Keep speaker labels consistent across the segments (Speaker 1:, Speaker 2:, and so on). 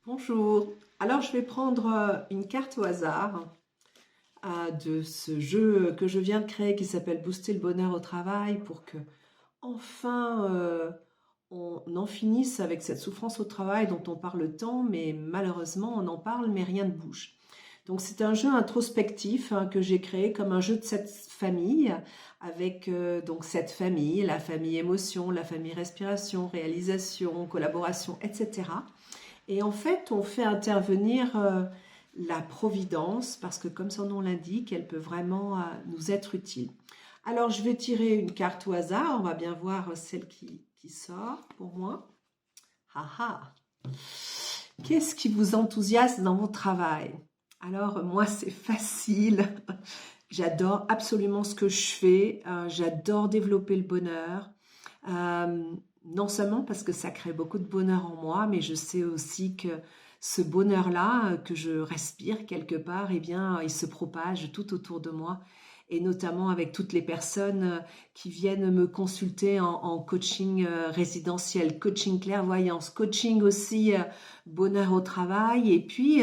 Speaker 1: Bonjour, alors je vais prendre une carte au hasard de ce jeu que je viens de créer qui s'appelle Booster le bonheur au travail pour que enfin on en finisse avec cette souffrance au travail dont on parle tant, mais malheureusement on en parle mais rien ne bouge. Donc c'est un jeu introspectif que j'ai créé comme un jeu de cette famille avec donc cette famille, la famille émotion, la famille respiration, réalisation, collaboration, etc. Et en fait, on fait intervenir la providence parce que comme son nom l'indique, elle peut vraiment nous être utile. Alors, je vais tirer une carte au hasard. On va bien voir celle qui sort pour moi. Ah ah! Qu'est-ce qui vous enthousiasme dans votre travail? Alors, moi, c'est facile. J'adore absolument ce que je fais. J'adore développer le bonheur. Euh, non seulement parce que ça crée beaucoup de bonheur en moi, mais je sais aussi que ce bonheur-là, que je respire quelque part, eh bien, il se propage tout autour de moi, et notamment avec toutes les personnes qui viennent me consulter en coaching résidentiel, coaching clairvoyance, coaching aussi bonheur au travail, et puis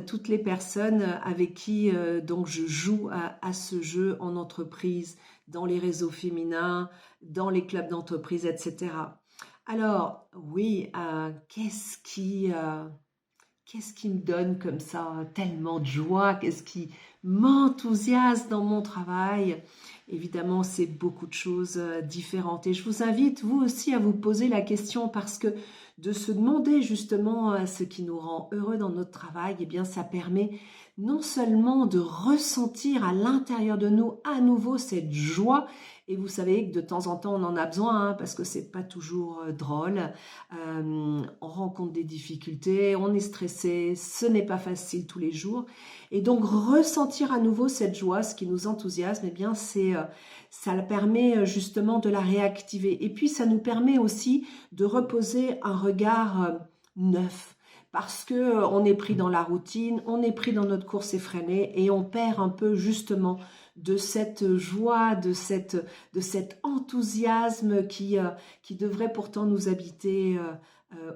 Speaker 1: toutes les personnes avec qui donc je joue à ce jeu en entreprise, dans les réseaux féminins, dans les clubs d'entreprise, etc. Alors, oui, qu'est-ce qui me donne comme ça tellement de joie? Qu'est-ce qui m'enthousiasme dans mon travail? Évidemment, c'est beaucoup de choses différentes. Et je vous invite, vous aussi, à vous poser la question parce que de se demander justement ce qui nous rend heureux dans notre travail, eh bien, ça permet non seulement de ressentir à l'intérieur de nous à nouveau cette joie, et vous savez que de temps en temps on en a besoin parce que c'est pas toujours drôle. On rencontre des difficultés, on est stressé, ce n'est pas facile tous les jours. Et donc ressentir à nouveau cette joie, ce qui nous enthousiasme, eh bien ça permet justement de la réactiver. Et puis ça nous permet aussi de reposer un regard neuf. Parce que on est pris dans la routine, on est pris dans notre course effrénée et on perd un peu justement de cette joie, de cet enthousiasme qui devrait pourtant nous habiter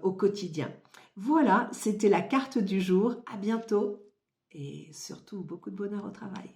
Speaker 1: au quotidien. Voilà, c'était la carte du jour. À bientôt et surtout beaucoup de bonheur au travail.